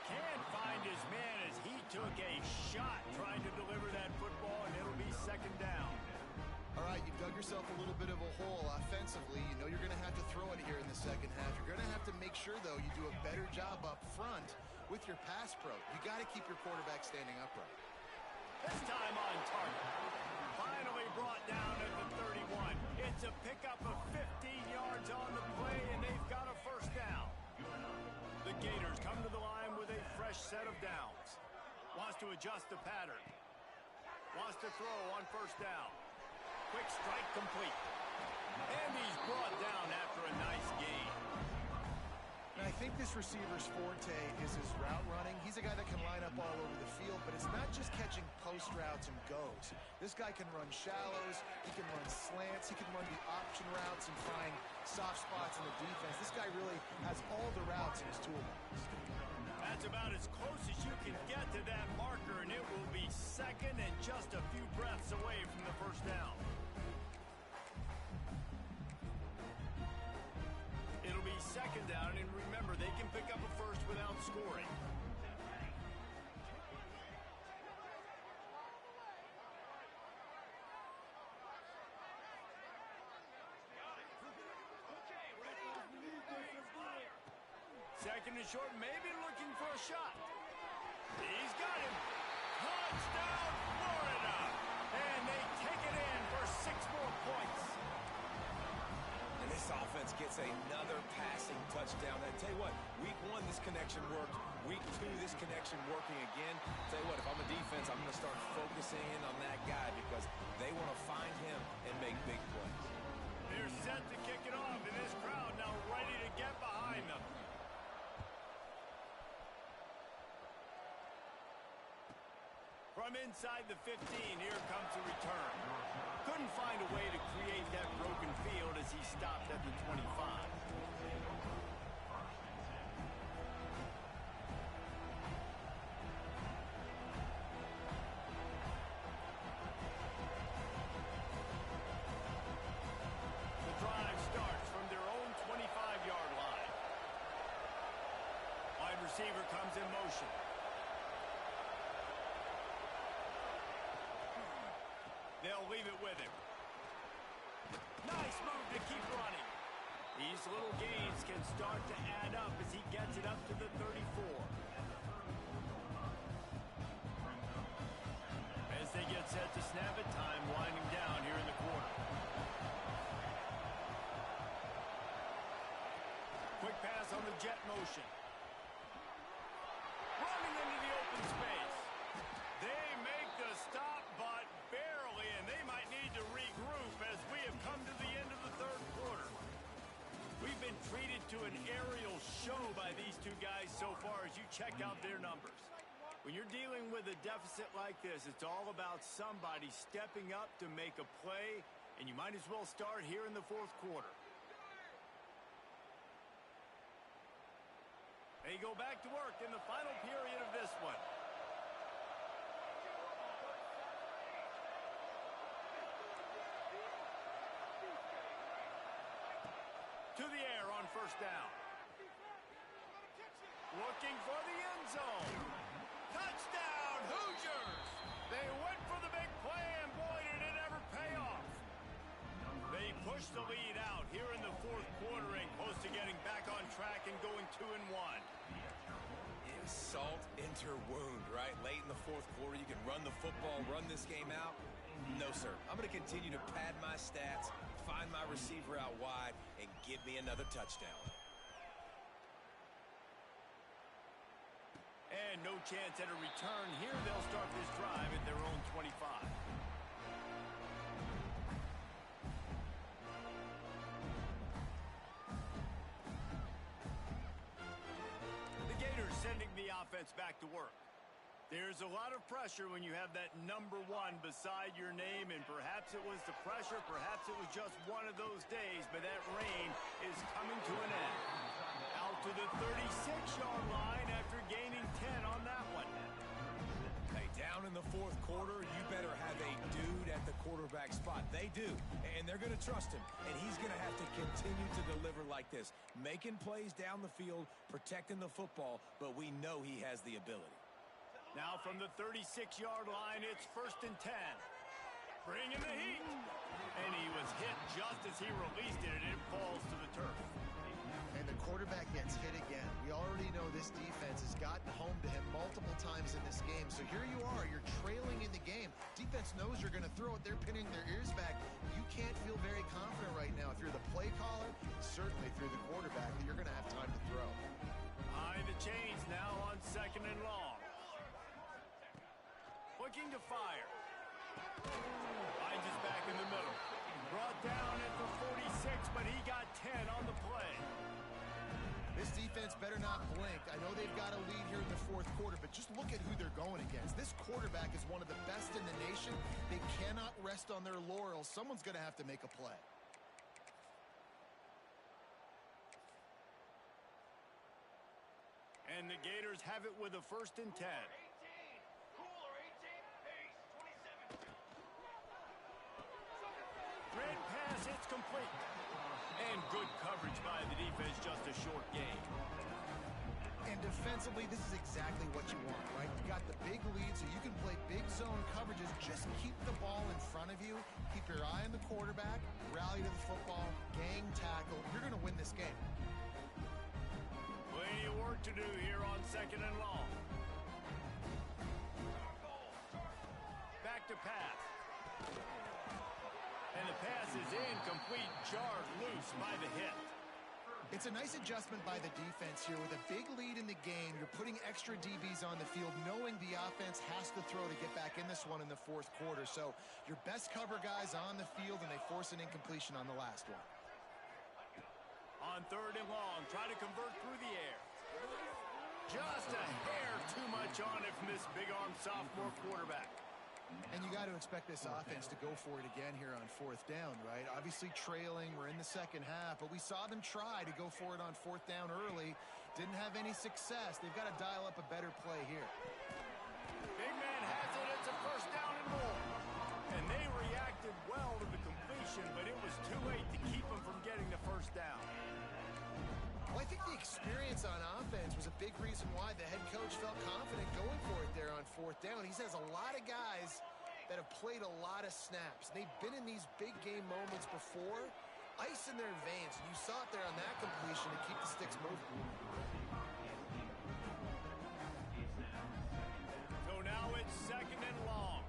Can't find his man as he took a shot trying to deliver that football, and it'll be second down. All right, you've dug yourself a little bit of a hole offensively. You know you're going to have to throw it here in the second half. You're going to have to make sure, though, you do a better job up front with your pass pro. You got to keep your quarterback standing upright. This time on target. Finally brought down at the 31. It's a pickup of 15 yards on the play, and they've got a first down. The Gators come to the line with a fresh set of downs. Wants to adjust the pattern. Wants to throw on first down. Quick strike complete. And he's brought down after a nice gain. And I think this receiver's forte is his route running. He's a guy that can line up all over the field, but it's not just catching post routes and goes. This guy can run shallows, he can run slants, he can run the option routes and find soft spots in the defense. This guy really has all the routes in his toolbox. That's about as close as you can get to that marker, and it will be second and just a few breaths away from the first down. It'll be second down, and remember, they can pick up a first without scoring. Second and short, maybe looking for a shot. He's got him. Touchdown, Florida! And they take it in for 6 more points. And this offense gets another passing touchdown. I tell you what, week 1, this connection worked. Week 2, this connection working again. Tell you what, if I'm a defense, I'm going to start focusing in on that guy because they want to find him and make big plays. They're set to kick it off, and this crowd now ready to get behind them. From inside the 15, here comes the return. Couldn't find a way to create that broken field as he stopped at the 25. receiver comes in motion. They'll leave it with him. Nice move to keep running. These little gains can start to add up as he gets it up to the 34. As they get set to snap it, time winding down here in the quarter. Quick pass on the jet motion. Running into the open space. They make the stop, but barely, and they might need to regroup as we have come to the end of the third quarter. We've been treated to an aerial show by these two guys so far as you check out their numbers. When you're dealing with a deficit like this, it's all about somebody stepping up to make a play, and you might as well start here in the fourth quarter. They go back to work in the final period of this one. To the air on first down. Looking for the end zone. Touchdown, Hoosiers! They went for the big play, and boy, did it ever pay off. They push the lead out here in the fourth quarter and close to getting back on track and going 2-1. Salt enter wound, right? Late in the fourth quarter, you can run the football, run this game out. No, sir. I'm going to continue to pad my stats, find my receiver out wide, and give me another touchdown. And no chance at a return here. They'll start this drive at their own 25. The Gators sending the offense back to work. There's a lot of pressure when you have that number one beside your name, and perhaps it was the pressure, perhaps it was just one of those days, but that reign is coming to an end. Out to the 36-yard line after gaining 10 on that one. Hey, down in the fourth quarter, you better have a dude at the quarterback spot. They do, and they're going to trust him, and he's going to have to continue to deliver like this, making plays down the field, protecting the football, but we know he has the ability. Now from the 36-yard line, it's 1st and 10. Bringing the heat. And he was hit just as he released it, and it falls to the turf. And the quarterback gets hit again. We already know this defense has gotten home to him multiple times in this game. So here you are, you're trailing in the game. Defense knows you're going to throw it. They're pinning their ears back. You can't feel very confident right now if you're the play caller, certainly through the quarterback, that you're going to have time to throw. Behind the chains now on 2nd and long. Looking to fire. Finds his back in the middle. Brought down at the 46, but he got 10 on the play. This defense better not blink. I know they've got a lead here in the fourth quarter, but just look at who they're going against. This quarterback is one of the best in the nation. They cannot rest on their laurels. Someone's going to have to make a play. And the Gators have it with a 1st and 10. Red pass, it's complete. And good coverage by the defense, just a short gain. And defensively, this is exactly what you want, right? You got the big lead, so you can play big zone coverages. Just keep the ball in front of you. Keep your eye on the quarterback. Rally to the football. Gang tackle. You're going to win this game. Plenty of work to do here on 2nd and long. Back to pass. And the pass is incomplete, jarred loose by the hit. It's a nice adjustment by the defense here. With a big lead in the game, you're putting extra DBs on the field, knowing the offense has to throw to get back in this one in the fourth quarter. So your best cover guys on the field, and they force an incompletion on the last one. On 3rd and long, try to convert through the air. Just a hair too much on it from this big-arm sophomore quarterback. And you got to expect this offense to go for it again here on 4th down, right? Obviously trailing, we're in the second half, but we saw them try to go for it on 4th down early. Didn't have any success. They've got to dial up a better play here. Big man has it. It's a 1st down and more. And they reacted well to the completion, but it was too late to keep them from getting the 1st down. Well, I think the experience on offense was a big reason why the head coach felt confident going for it there on 4th down. He says a lot of guys that have played a lot of snaps. They've been in these big game moments before, ice in their veins. And you saw it there on that completion to keep the sticks moving. So now it's 2nd and long.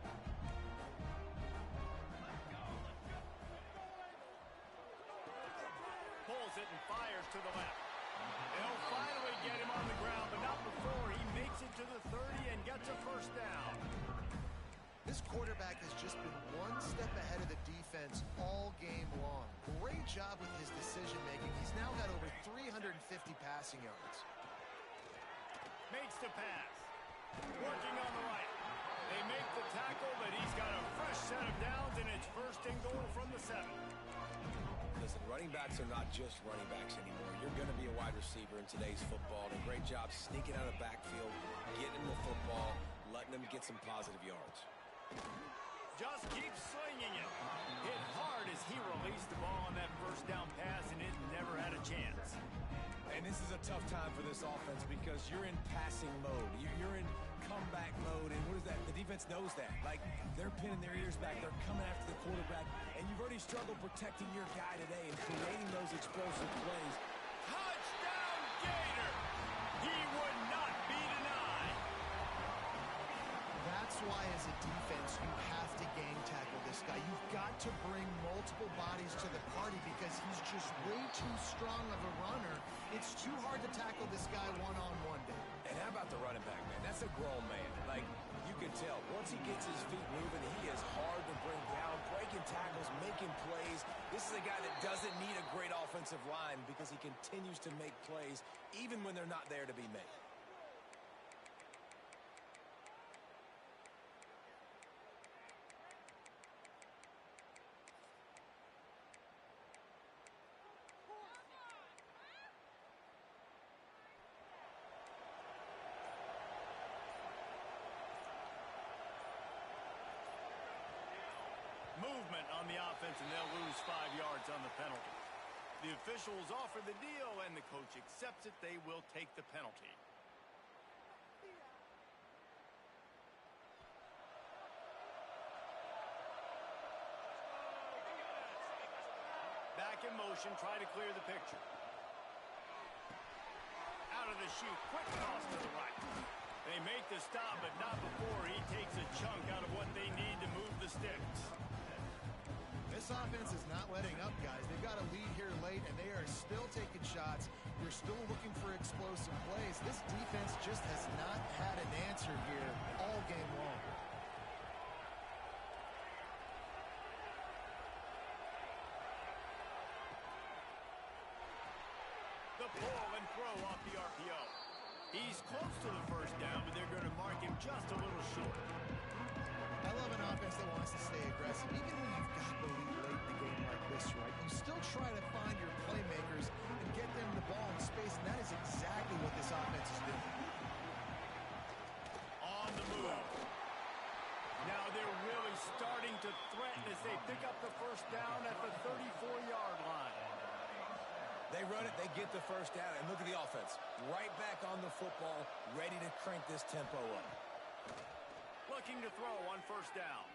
Pulls it and fires to the left. They'll finally get him on the ground, but not before he makes it to the 30 and gets a 1st down. This quarterback has just been one step ahead of the defense all game long. Great job with his decision-making. He's now got over 350 passing yards. Makes the pass. Working on the right. They make the tackle, but he's got a fresh set of downs, and it's 1st and goal from the 7. Listen, running backs are not just running backs anymore. You're going to be a wide receiver in today's football. And a great job sneaking out of the backfield, getting him the football, letting him get some positive yards. Just keeps slinging it. Hit hard as he released the ball on that 1st down pass, and it never had a chance. And this is a tough time for this offense because you're in passing mode. You're in comeback mode, and what is that? The defense knows that. Like, they're pinning their ears back. They're coming after the quarterback, and you've already struggled protecting your guy today and creating those explosive plays. Touchdown, Gator! He would not be denied. That's why, as a defense, you have to gang tackle this guy. You've got to bring multiple bodies to the party because he's just way too strong of a runner. It's too hard to tackle this guy one-on-one day. And how about the running back, man? That's a grown man. Like, you can tell. Once he gets his feet moving, he is hard to bring down, breaking tackles, making plays. This is a guy that doesn't need a great offensive line because he continues to make plays even when they're not there to be made. Movement on the offense, and they'll lose 5 yards on the penalty. The officials offer the deal, and the coach accepts it. They will take the penalty. Back in motion, try to clear the picture. Out of the chute, quick toss to the right. They make the stop, but not before he takes a chunk out of what they need to move the sticks. This offense is not letting up, guys. They've got a lead here late, and they are still taking shots. You're still looking for explosive plays. This defense just has not had an answer here all game long. The pull and throw off the RPO. He's close to the 1st down, but they're going to mark him just a little short. I love an offense that wants to stay aggressive. Even when you've got the lead late in the game like this, right, you still try to find your playmakers and get them the ball in space, and that is exactly what this offense is doing. On the move. Now they're really starting to threaten as they pick up the 1st down at the 34-yard line. They run it, they get the 1st down, and look at the offense. Right back on the football, ready to crank this tempo up. Looking to throw on 1st down.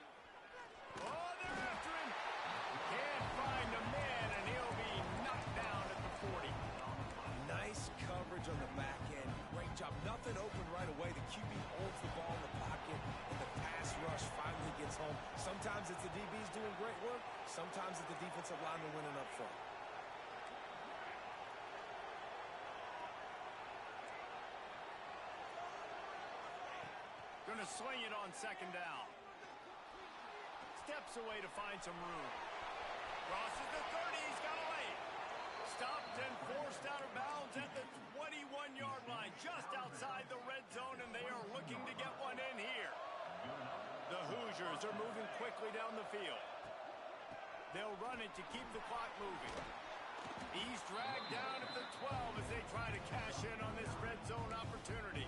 Oh, they're after him. Can't find a man, and he'll be knocked down at the 40. Nice coverage on the back end. Great job. Nothing open right away. The QB holds the ball in the pocket, and the pass rush finally gets home. Sometimes it's the DBs doing great work. Sometimes it's the defensive lineman winning up front. Going to swing it on 2nd down. Steps away to find some room. Crosses the 30. He's got a lane. Stopped and forced out of bounds at the 21-yard line, just outside the red zone, and they are looking to get one in here. The Hoosiers are moving quickly down the field. They'll run it to keep the clock moving. He's dragged down at the 12 as they try to cash in on this red zone opportunity.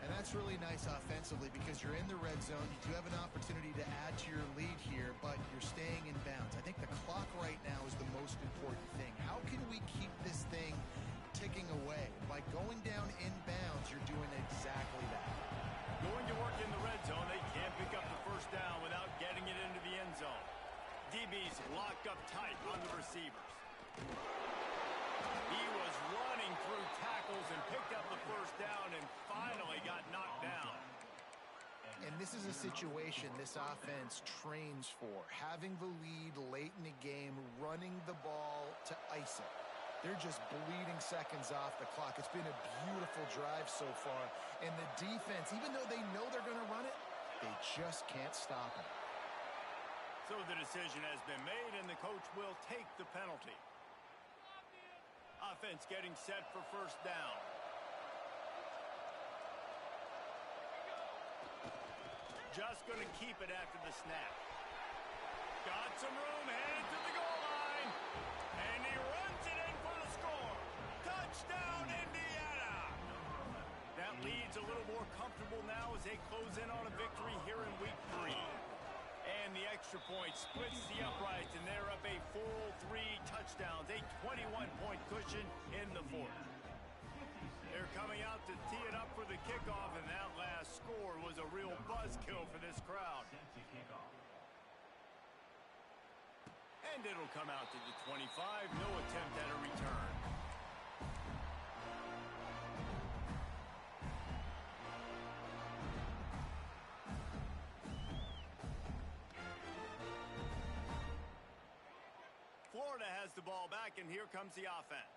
And that's really nice offensively because you're in the red zone. You do have an opportunity to add to your lead here, but you're staying in bounds. I think the clock right now is the most important thing. How can we keep this thing zone. They can't pick up the first down without getting it into the end zone. DB's locked up tight on the receivers. He was running through tackles and picked up the first down and finally got knocked down. And this is a situation this offense trains for. Having the lead late in the game, running the ball to ice it. They're just bleeding seconds off the clock. It's been a beautiful drive so far. And the defense, even though they know they're going to run it, they just can't stop it. So the decision has been made, and the coach will take the penalty. Offense getting set for first down. Just going to keep it after the snap. Got some room, headed to the goal line. And he runs it in for the score. Touchdown, Indiana! That lead's a little more comfortable now as they close in on a victory here in week 3. And the extra point splits the uprights, and they're up a full 3 touchdowns, a 21-point cushion in the fourth. They're coming out to tee it up for the kickoff, and that last score was a real buzzkill for this crowd. And it'll come out to the 25, no attempt at a return. Florida has the ball back, and here comes the offense.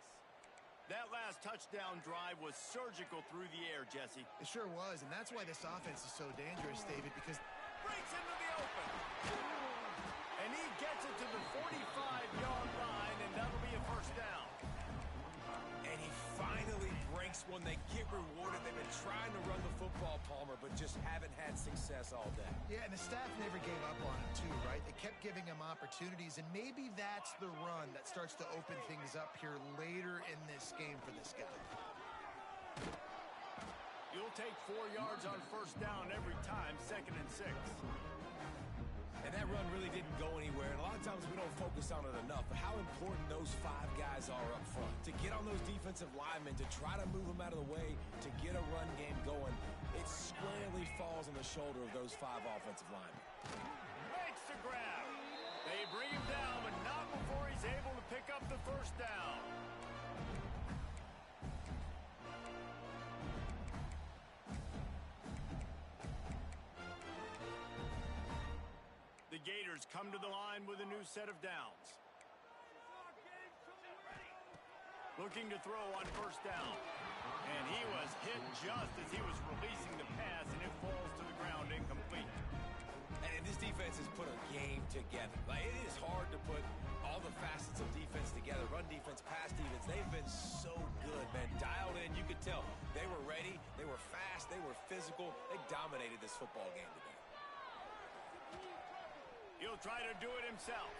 That last touchdown drive was surgical through the air, Jesse. It sure was, and that's why this offense is so dangerous, David, because breaks into the open. And he gets it to the 45-yard line, and that'll be a first down. And he finally breaks one. They get rewarded. They've been trying to run the football, Palmer, but just haven't had success all day. Yeah, and the staff never gave up on him, too, right? They kept giving him opportunities, and maybe that's the run that starts to open things up here later in this game for this guy. You'll take 4 yards on first down every time, 2nd and 6. And that run really didn't go anywhere. And a lot of times we don't focus on it enough. But how important those 5 guys are up front. To get on those defensive linemen, to try to move them out of the way, to get a run game going, it squarely falls on the shoulder of those 5 offensive linemen. Makes the grab. They bring him down, but not before he's able to pick up the first down. The Gators come to the line with a new set of downs. Looking to throw on first down. And he was hit just as he was releasing the pass, and it falls to the ground incomplete. And this defense has put a game together. Like, it is hard to put all the facets of defense together. Run defense, pass defense. They've been so good, man. Dialed in. You could tell they were ready. They were fast. They were physical. They dominated this football game today. He'll try to do it himself.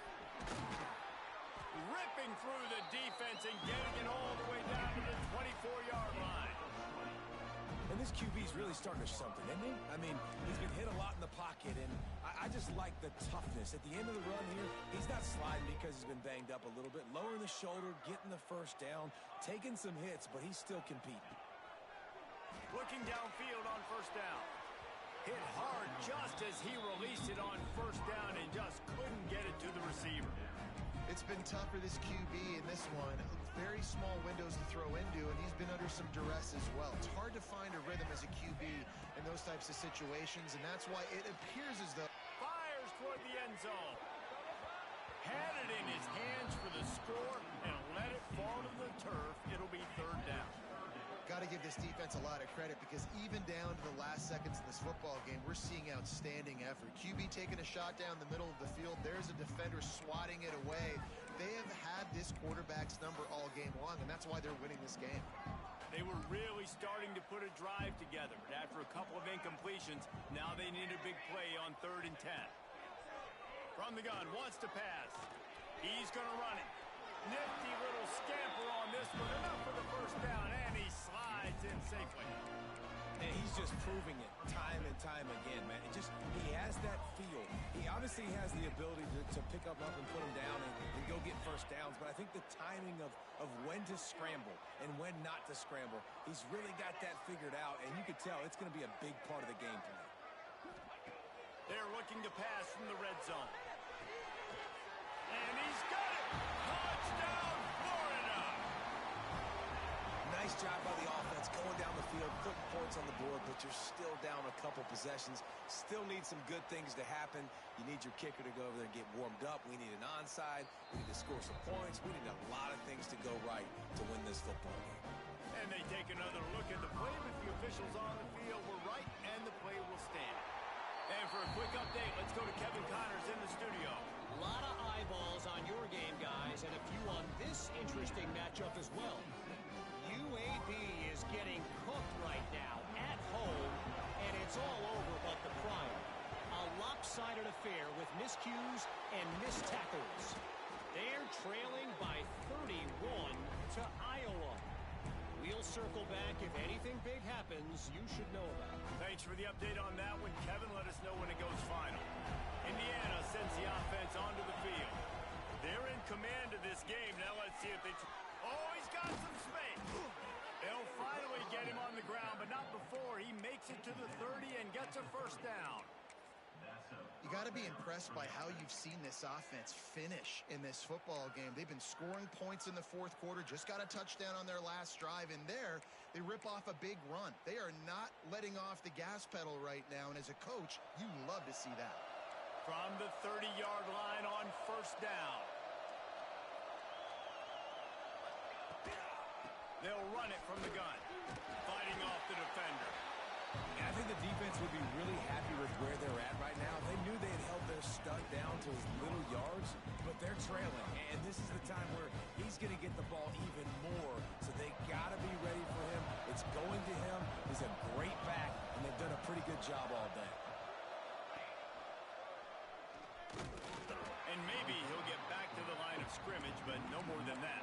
Ripping through the defense and getting it all the way down to the 24-yard line. And this QB's really starting to show something, isn't he? I mean, he's been hit a lot in the pocket, and I just like the toughness. At the end of the run here, he's not sliding because he's been banged up a little bit. Lowering the shoulder, getting the first down, taking some hits, but he's still competing. Looking downfield on first down. Hit hard just as he released it on first down and just couldn't get it to the receiver. It's been tough for this QB in this one. Very small windows to throw into, and he's been under some duress as well. It's hard to find a rhythm as a QB in those types of situations, and that's why it appears as though... Fires toward the end zone. Had it in his hands for the score and let it fall to the turf. It'll be third down. Got to give this defense a lot of credit because even down to the last seconds in this football game, we're seeing outstanding effort. QB taking a shot down the middle of the field. There's a defender swatting it away. They have had this quarterback's number all game long, and that's why they're winning this game. They were really starting to put a drive together, but after a couple of incompletions, now they need a big play on 3rd and 10. From the gun, wants to pass. He's going to run it. Nifty little scamper on this one, enough for the first down, and he slides in safely. And he's just proving it time and time again, man. He has that feel. He obviously has the ability to pick up and put him down and go get first downs, but I think the timing of when to scramble and when not to scramble, he's really got that figured out, and you could tell it's going to be a big part of the game tonight. They're looking to pass from the red zone. And he's got it! Touchdown, Florida! Nice job by the offense going down the field, putting points on the board, but you're still down a couple possessions. Still need some good things to happen. You need your kicker to go over there and get warmed up. We need an onside. We need to score some points. We need a lot of things to go right to win this football game. And they take another look at the play, but the officials on the field were right, and the play will stand. And for a quick update, let's go to Kevin Connors in the studio. A lot of eyeballs on your game, guys, and a few on this interesting matchup as well. UAB is getting cooked right now at home, and it's all over but the prior. A lopsided affair with miscues and missed tackles. They're trailing by 31 to Iowa. We'll circle back if anything big happens you should know about. Thanks for the update on that one, Kevin. Let us know when it goes final. Indiana sends the offense onto the field. They're in command of this game. Now let's see if they... Oh, he's got some space. They'll finally get him on the ground, but not before he makes it to the 30 and gets a first down. You got to be impressed by how you've seen this offense finish in this football game. They've been scoring points in the fourth quarter, just got a touchdown on their last drive, and there they rip off a big run. They are not letting off the gas pedal right now, and as a coach, you love to see that. From the 30-yard line on first down. They'll run it from the gun, fighting off the defender. I think the defense would be really happy with where they're at right now. They knew they had held their stud down to as little yards, but they're trailing. And this is the time where he's going to get the ball even more. So they got to be ready for him. It's going to him. He's a great back, and they've done a pretty good job all day. And maybe he'll get back to the line of scrimmage, but no more than that.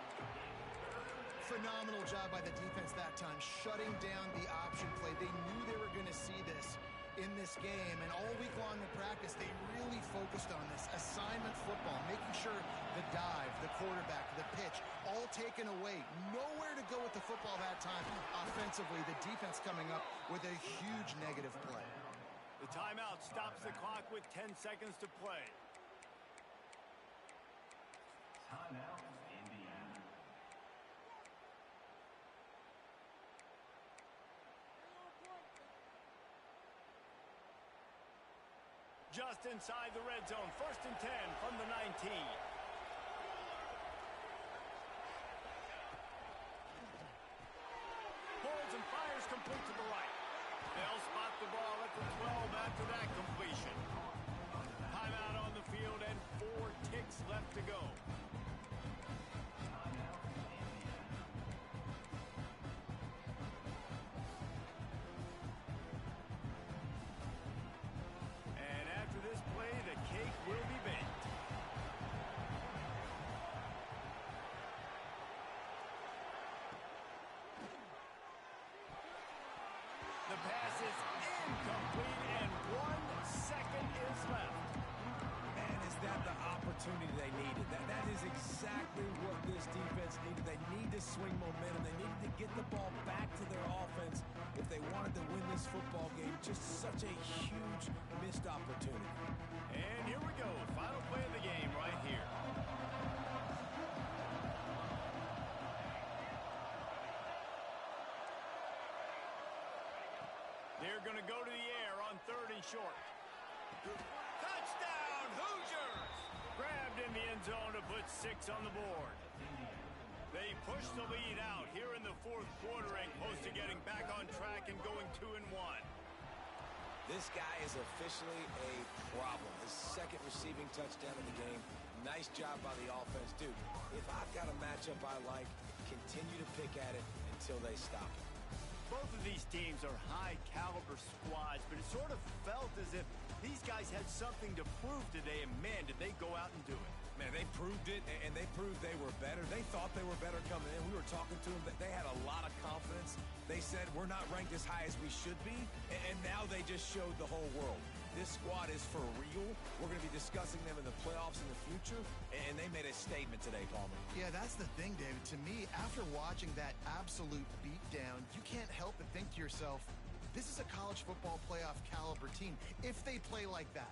Phenomenal job by the defense that time, shutting down the option play. They knew they were going to see this in this game, and all week long in practice, they really focused on this assignment football, making sure the dive, the quarterback, the pitch, all taken away. Nowhere to go with the football that time. Offensively, the defense coming up with a huge negative play. The timeout stops the clock with 10 seconds to play. Timeout, Indiana. Just inside the red zone, 1st and 10 from the 19. Pulls and fires complete to the right. They'll spot the ball at the 12 after that completion. Timeout on the field and 4 ticks left to go. And after this play, the cake will be baked. The pass is incomplete, and 1 second is left. Man, is that the opportunity they needed? That is exactly what this defense needed. They need to swing momentum. They needed to get the ball back to their offense if they wanted to win this football game. Just such a huge missed opportunity. And here we go, final play of the game right here. They're going to go to the air on 3rd and short. Touchdown, Hoosiers! Grabbed in the end zone to put 6 on the board. They push the lead out here in the 4th quarter and close to getting back on track and going 2-1. This guy is officially a problem. His 2nd receiving touchdown of the game. Nice job by the offense. Dude, if I've got a matchup I like, continue to pick at it until they stop it. Both of these teams are high-caliber squads, but it sort of felt as if these guys had something to prove today, and man, did they go out and do it. Man, they proved it, and they proved they were better. They thought they were better coming in. We were talking to them. They had a lot of confidence. They said, we're not ranked as high as we should be, and now they just showed the whole world. This squad is for real. We're going to be discussing them in the playoffs in the future, and they made a statement today, Palmer. Yeah, that's the thing, David. To me, after watching that absolute beatdown, you can't help but think to yourself, This is a college football playoff caliber team if they play like that.